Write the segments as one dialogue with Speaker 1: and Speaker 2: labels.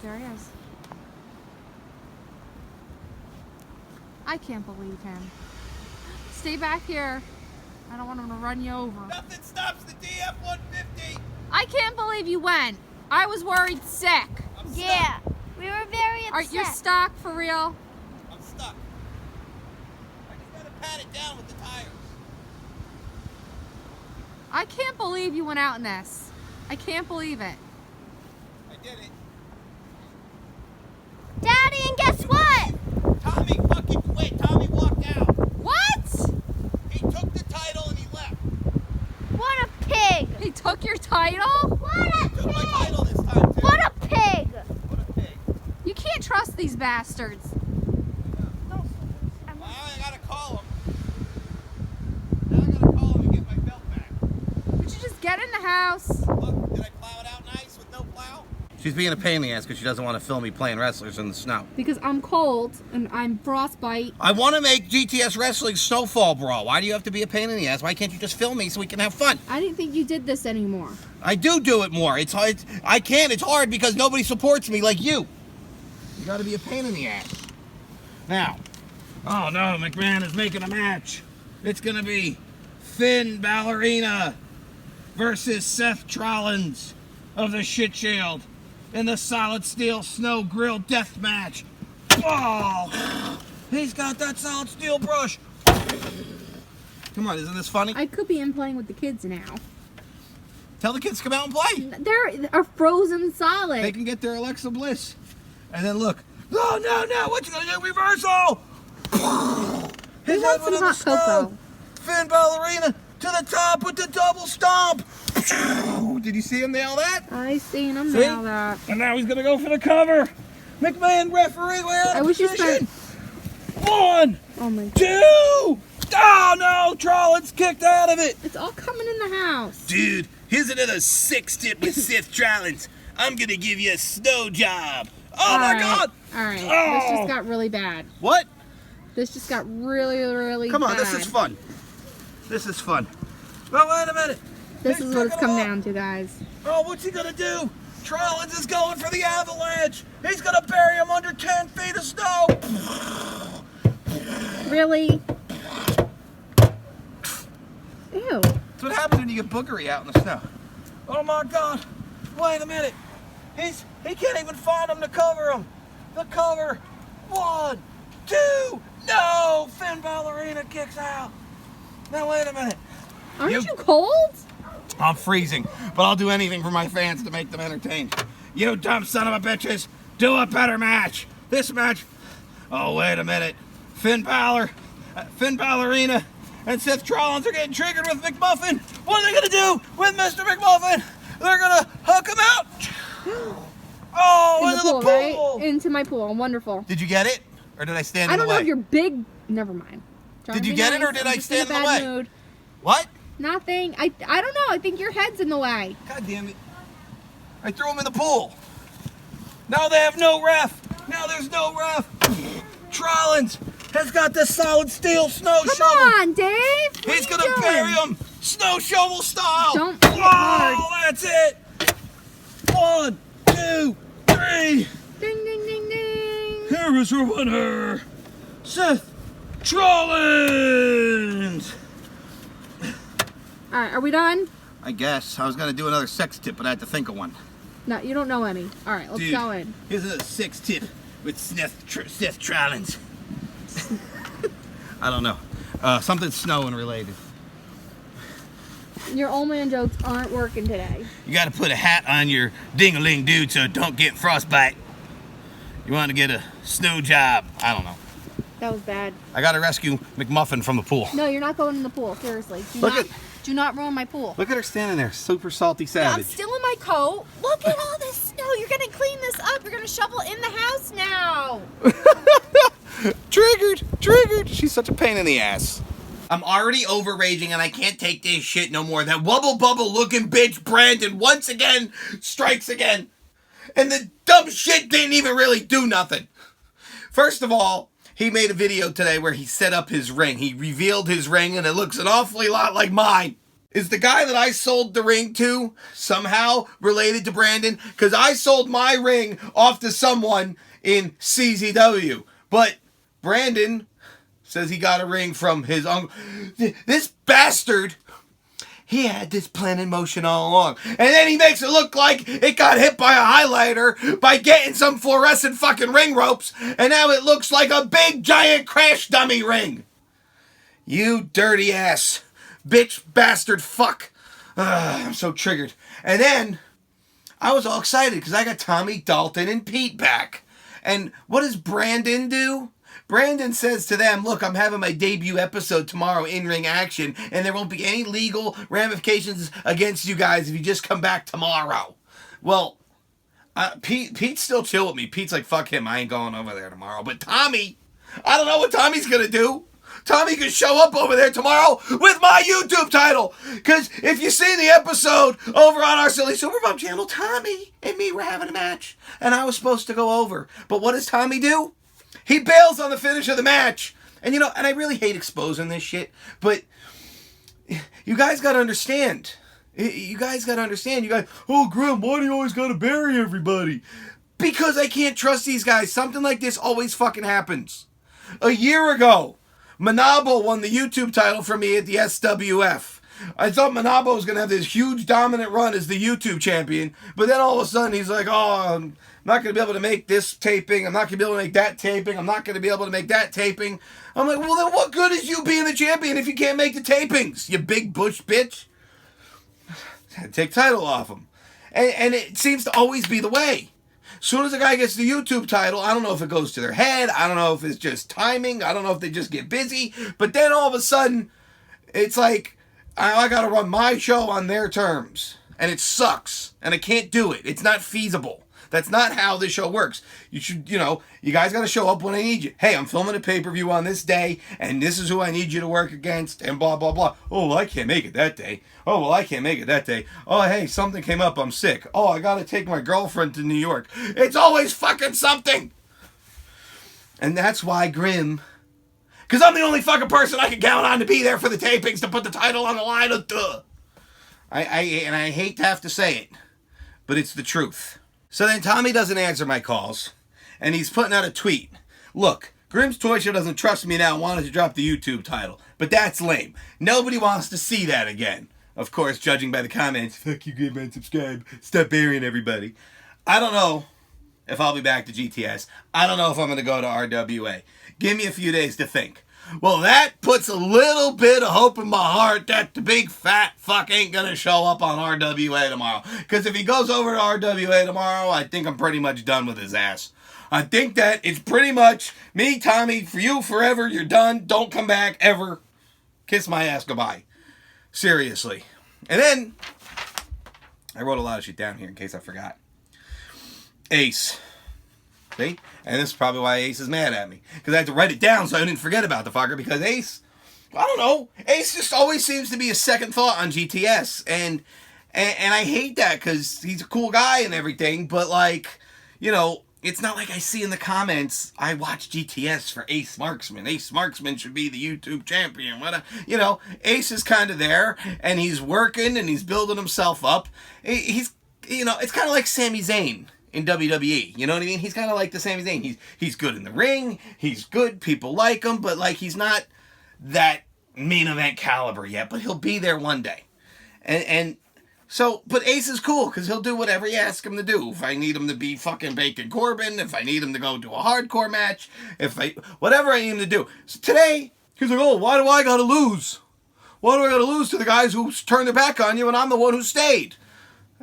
Speaker 1: There he is. I can't believe him. Stay back here. I don't want him to run you over.
Speaker 2: Nothing stops the DF-150.
Speaker 1: I can't believe you went. I was worried sick.
Speaker 2: I'm stuck.
Speaker 3: Yeah, we were very upset.
Speaker 1: Are you stuck for real?
Speaker 2: I'm stuck. I just gotta pat it down with the tires.
Speaker 1: I can't believe you went out in this. I can't believe it.
Speaker 2: I did it.
Speaker 3: Daddy, and guess what?
Speaker 2: Tommy fucking quit. Tommy walked out.
Speaker 1: What?
Speaker 2: He took the title and he left.
Speaker 3: What a pig!
Speaker 1: He took your title?
Speaker 3: What a
Speaker 2: He took my
Speaker 3: pig!
Speaker 2: title this time too.
Speaker 3: What a pig!
Speaker 2: What a pig.
Speaker 1: You can't trust these bastards.
Speaker 3: Don't.
Speaker 2: Well, I gotta call him. Now I gotta call him and get my belt back.
Speaker 1: Would you just get in the house?
Speaker 2: Look, did I plow it out nice with no plow? She's being a pain in the ass because she doesn't want to film me playing wrestlers in the snow.
Speaker 1: Because I'm cold and I'm frostbite.
Speaker 2: I want to make GTS Wrestling Snowfall Brawl. Why do you have to be a pain in the ass? Why can't you just film me so we can have fun?
Speaker 1: I didn't think you did this anymore.
Speaker 2: I do it more. It's hard. I can't. It's hard because nobody supports me like you. You got to be a pain in the ass. Now, oh no, McMahon is making a match. It's going to be Finn Ballerina versus Seth Rollins of the Shit Shield in the Solid Steel Snow Grill Death Match. Oh, he's got that solid steel brush. Come on, isn't this funny?
Speaker 1: I could be in playing with the kids now.
Speaker 2: Tell the kids to come out and play.
Speaker 1: They're frozen solid.
Speaker 2: They can get their Alexa Bliss. And then look. No, what you gonna do? Reversal!
Speaker 1: We want some hot cocoa.
Speaker 2: Finn Ballerina to the top with the double stomp. Did you see him nail that?
Speaker 1: I seen him
Speaker 2: See?
Speaker 1: nail that.
Speaker 2: And now he's gonna go for the cover. McMahon referee, we're out
Speaker 1: I
Speaker 2: of
Speaker 1: wish you
Speaker 2: position.
Speaker 1: spent.
Speaker 2: 1,
Speaker 1: Oh my god.
Speaker 2: 2. Oh no, Rollins kicked out of it.
Speaker 1: It's all coming in the house.
Speaker 2: Dude, here's another 6-tip with Seth Rollins. I'm gonna give you a snow job. Oh my god!
Speaker 1: Alright.
Speaker 2: Oh.
Speaker 1: This just got really bad.
Speaker 2: What?
Speaker 1: This just got really, really
Speaker 2: Come on,
Speaker 1: bad.
Speaker 2: this is fun. This is fun. Oh, wait a minute.
Speaker 1: This
Speaker 2: He's
Speaker 1: is what it's
Speaker 2: taking
Speaker 1: come
Speaker 2: off.
Speaker 1: down to, guys.
Speaker 2: Oh, what's he gonna do? Rollins is going for the avalanche. He's gonna bury him under 10 feet of snow.
Speaker 1: Really? Ew.
Speaker 2: That's what happens when you get boogery out in the snow. Oh my god. Wait a minute. He can't even find him to cover him. The cover. 1, 2. No! Finn Ballerina kicks out. Now wait a minute.
Speaker 1: Aren't you cold?
Speaker 2: I'm freezing, but I'll do anything for my fans to make them entertained. You dumb son of a bitches, do a better match. This match. Oh, wait a minute. Finn Ballerina, and Seth Rollins are getting triggered with McMuffin. What are they gonna do with Mr. McMuffin? They're gonna hook him out. Oh, into the pool.
Speaker 1: Right? Into my pool. Wonderful.
Speaker 2: Did you get it, or did I stand
Speaker 1: I
Speaker 2: in the
Speaker 1: don't know
Speaker 2: way?
Speaker 1: if you're big. Never mind. Trying
Speaker 2: Did
Speaker 1: to
Speaker 2: you
Speaker 1: be
Speaker 2: get it,
Speaker 1: nice.
Speaker 2: or did
Speaker 1: I'm
Speaker 2: I
Speaker 1: just
Speaker 2: stand
Speaker 1: in a
Speaker 2: in the
Speaker 1: bad
Speaker 2: way?
Speaker 1: mood.
Speaker 2: What?
Speaker 1: Nothing. I don't know. I think your head's in the way.
Speaker 2: God damn it. I threw him in the pool. Now they have no ref. Now there's no ref. Rollins has got the solid steel snow
Speaker 1: Come
Speaker 2: shovel.
Speaker 1: on, Dave. What
Speaker 2: He's
Speaker 1: are you
Speaker 2: gonna
Speaker 1: doing?
Speaker 2: bury him snow shovel style.
Speaker 1: Don't hit hard.
Speaker 2: Oh, that's it. 1, 2, 3.
Speaker 1: Ding, ding, ding, ding.
Speaker 2: Here is your winner, Seth Rollins.
Speaker 1: All right, are we done?
Speaker 2: I guess. I was gonna do another sex tip, but I had to think of one.
Speaker 1: No, you don't know any. All right, let's
Speaker 2: Dude,
Speaker 1: go in.
Speaker 2: Here's a sex tip with Seth Rollins. I don't know. Something snowing related.
Speaker 1: Your old man jokes aren't working today.
Speaker 2: You gotta put a hat on your ding-a-ling dude so it don't get frostbite. You want to get a snow job. I don't know.
Speaker 1: That was bad.
Speaker 2: I gotta rescue McMuffin from the pool.
Speaker 1: No, you're not going in the pool. Seriously. Do not ruin my pool.
Speaker 2: Look at her standing there, super salty
Speaker 1: Yeah, I'm
Speaker 2: savage.
Speaker 1: still in my coat. Look at all this snow. You're going to clean this up. You're going to shovel in the house now.
Speaker 2: Triggered. She's such a pain in the ass. I'm already over raging and I can't take this shit no more. That wubble bubble looking bitch Brandon once again strikes again. And the dumb shit didn't even really do nothing. First of all, he made a video today where he set up his ring. He revealed his ring and it looks an awfully lot like mine. Is the guy that I sold the ring to somehow related to Brandon? Because I sold my ring off to someone in CZW. But Brandon says he got a ring from his uncle. This bastard, he had this plan in motion all along. And then he makes it look like it got hit by a highlighter by getting some fluorescent fucking ring ropes. And now it looks like a big giant crash dummy ring. You dirty ass. Bitch, bastard, fuck. I'm so triggered. And then, I was all excited because I got Tommy, Dalton, and Pete back. And what does Brandon do? Brandon says to them, look, I'm having my debut episode tomorrow, in-ring action, and there won't be any legal ramifications against you guys if you just come back tomorrow. Well, Pete's still chill with me. Pete's like, fuck him, I ain't going over there tomorrow. But Tommy, I don't know what Tommy's going to do. Tommy could show up over there tomorrow with my YouTube title. Because if you see the episode over on our Silly Superbum channel, Tommy and me were having a match. And I was supposed to go over. But what does Tommy do? He bails on the finish of the match. And and I really hate exposing this shit. But you guys got to understand. You guys, oh, Grim, why do you always got to bury everybody? Because I can't trust these guys. Something like this always fucking happens. A year ago, Manabo won the YouTube title for me at the SWF. I thought Manabo was going to have this huge dominant run as the YouTube champion, but then all of a sudden he's like, oh, I'm not going to be able to make this taping, I'm not going to be able to make that taping, I'm not going to be able to make that taping. I'm like, well, then what good is you being the champion if you can't make the tapings, you big bush bitch? Had to take title off him. And it seems to always be the way. Soon as a guy gets the YouTube title, I don't know if it goes to their head, I don't know if it's just timing, I don't know if they just get busy, but then all of a sudden, it's like, I gotta run my show on their terms, and it sucks, and I can't do it, it's not feasible. That's not how this show works. You should, you guys gotta show up when I need you. Hey, I'm filming a pay-per-view on this day, and this is who I need you to work against, and blah, blah, blah. Oh, well, I can't make it that day. Oh, well, I can't make it that day. Oh, hey, something came up, I'm sick. Oh, I gotta take my girlfriend to New York. It's always fucking something! And that's why Grim, because I'm the only fucking person I can count on to be there for the tapings to put the title on the line. I hate to have to say it, but it's the truth. So then Tommy doesn't answer my calls, and he's putting out a tweet. Look, Grim's Toy Show doesn't trust me now and wanted to drop the YouTube title, but that's lame. Nobody wants to see that again. Of course, judging by the comments, fuck you, Grim, man, subscribe, stop burying everybody. I don't know if I'll be back to GTS. I don't know if I'm going to go to RWA. Give me a few days to think. Well, that puts a little bit of hope in my heart that the big fat fuck ain't going to show up on RWA tomorrow. Because if he goes over to RWA tomorrow, I think I'm pretty much done with his ass. I think that it's pretty much me, Tommy, for you forever, you're done, don't come back ever. Kiss my ass goodbye. Seriously. And then, I wrote a lot of shit down here in case I forgot. Ace. See? And this is probably why Ace is mad at me. Because I had to write it down so I didn't forget about the fucker. Because Ace, I don't know. Ace just always seems to be a second thought on GTS. And I hate that because he's a cool guy and everything. But it's not like I see in the comments, I watch GTS for Ace Marksman. Ace Marksman should be the YouTube champion. Ace is kind of there. And he's working and he's building himself up. It's kind of like Sami Zayn in WWE, you know what I mean? He's kind of like the Sami Zayn. He's good in the ring, he's good, people like him, but he's not that main event caliber yet, but he'll be there one day. But Ace is cool, because he'll do whatever you ask him to do. If I need him to be fucking Bacon Corbin, if I need him to go to a hardcore match, whatever I need him to do. So today, he's like, oh, why do I gotta lose? Why do I gotta lose to the guys who turned their back on you and I'm the one who stayed?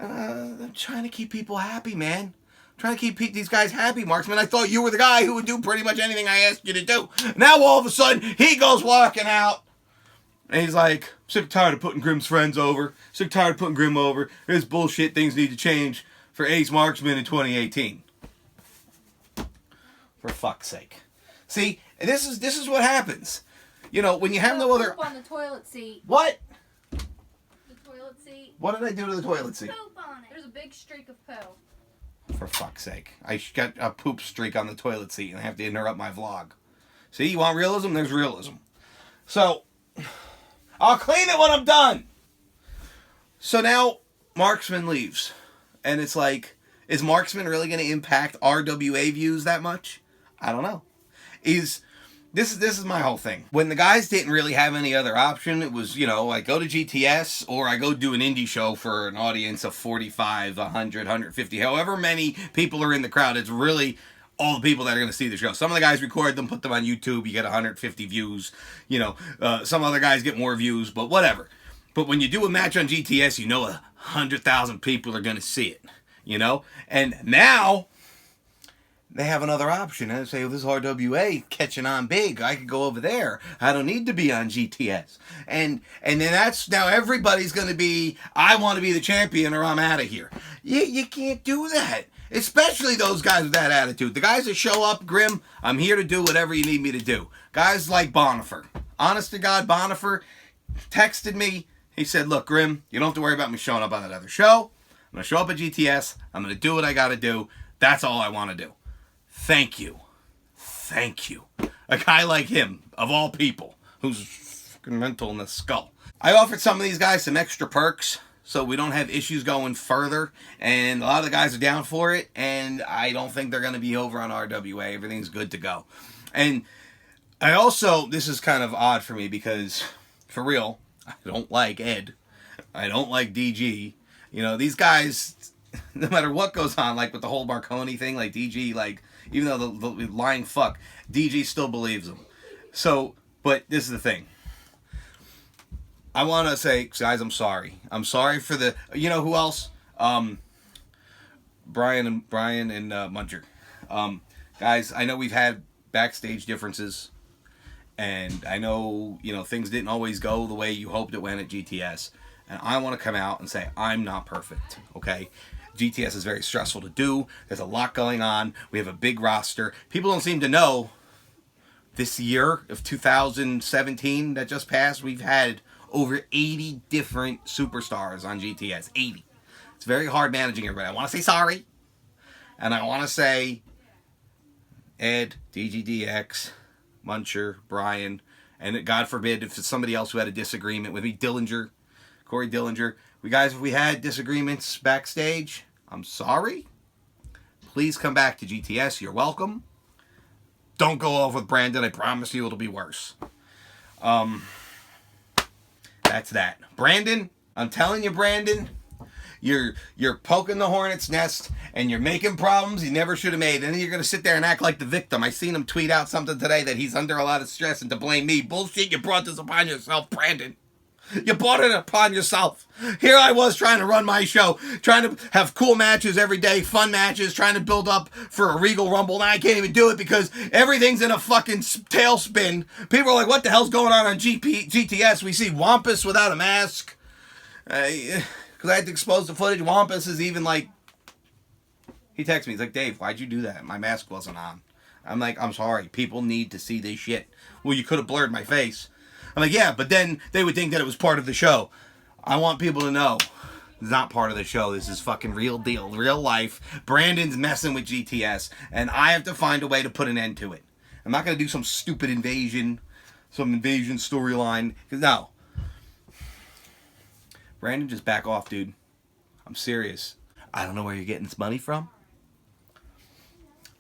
Speaker 2: I'm trying to keep people happy, man. Trying to keep these guys happy, Marksman. I thought you were the guy who would do pretty much anything I asked you to do. Now all of a sudden, he goes walking out. And he's like, sick and tired of putting Grim's friends over. Sick and tired of putting Grim over. There's bullshit. Things need to change for Ace Marksman in 2018. For fuck's sake. See, this is what happens. When you have no other...
Speaker 1: Poop on the toilet seat.
Speaker 2: What?
Speaker 1: The toilet seat.
Speaker 2: What did I do to the toilet seat?
Speaker 1: Poop on it. There's a big streak of poo.
Speaker 2: For fuck's sake. I got a poop streak on the toilet seat and I have to interrupt my vlog. See, you want realism? There's realism. So, I'll clean it when I'm done. So now Marksman leaves. And it's like, is Marksman really going to impact RWA views that much? I don't know. This is my whole thing. When the guys didn't really have any other option, it was, I go to GTS or I go do an indie show for an audience of 45, 100, 150, however many people are in the crowd. It's really all the people that are going to see the show. Some of the guys record them, put them on YouTube. You get 150 views. Some other guys get more views, but whatever. But when you do a match on GTS, 100,000 people are going to see it, And now they have another option. And they say, this is RWA catching on big. I could go over there. I don't need to be on GTS. And then that's, now everybody's going to be, I want to be the champion or I'm out of here. You can't do that. Especially those guys with that attitude. The guys that show up, Grim, I'm here to do whatever you need me to do. Guys like Bonifer. Honest to God, Bonifer texted me. He said, look, Grim, you don't have to worry about me showing up on that other show. I'm going to show up at GTS. I'm going to do what I got to do. That's all I want to do. Thank you. Thank you. A guy like him, of all people, who's fucking mental in the skull. I offered some of these guys some extra perks so we don't have issues going further. And a lot of the guys are down for it. And I don't think they're going to be over on RWA. Everything's good to go. And I also, this is kind of odd for me because, for real, I don't like Ed. I don't like DG. These guys, no matter what goes on, like with the whole Marconi thing, like DG, like, even though the lying fuck, DG still believes him. So, but this is the thing. I want to say, guys, I'm sorry. I'm sorry for the, who else? Brian and Muncher. Guys, I know we've had backstage differences. And I know, things didn't always go the way you hoped it went at GTS. And I want to come out and say, I'm not perfect, okay? GTS is very stressful to do. There's a lot going on. We have a big roster. People don't seem to know this year of 2017 that just passed, we've had over 80 different superstars on GTS. 80. It's very hard managing everybody. I want to say sorry. And I want to say Ed, DGDX, Muncher, Brian, and God forbid if it's somebody else who had a disagreement with me, Corey Dillinger. If we had disagreements backstage, I'm sorry. Please come back to GTS. You're welcome. Don't go off with Brandon. I promise you it'll be worse. That's that. Brandon, I'm telling you, Brandon, you're poking the hornet's nest and you're making problems you never should have made. And then you're going to sit there and act like the victim. I seen him tweet out something today that he's under a lot of stress and to blame me. Bullshit, you brought this upon yourself, Brandon. You brought it upon yourself. Here I was trying to run my show, trying to have cool matches every day, fun matches, trying to build up for a Regal Rumble, and I can't even do it because everything's in a fucking tailspin. People are like, what the hell's going on GTS? We see Wampus without a mask. Because I had to expose the footage. Wampus is even like, he texts me, he's like, Dave, why'd you do that? My mask wasn't on. I'm like, I'm sorry. People need to see this shit. Well, you could have blurred my face. I'm like, yeah, but then they would think that it was part of the show. I want people to know it's not part of the show. This is fucking real deal, real life. Brandon's messing with GTS, and I have to find a way to put an end to it. I'm not going to do some stupid invasion storyline. No. Brandon, just back off, dude. I'm serious. I don't know where you're getting this money from,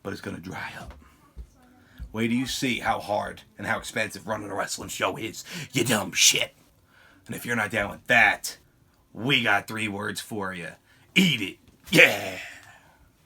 Speaker 2: but it's going to dry up. Wait till you see how hard and how expensive running a wrestling show is, you dumb shit. And if you're not down with that, we got 3 words for you. Eat it. Yeah.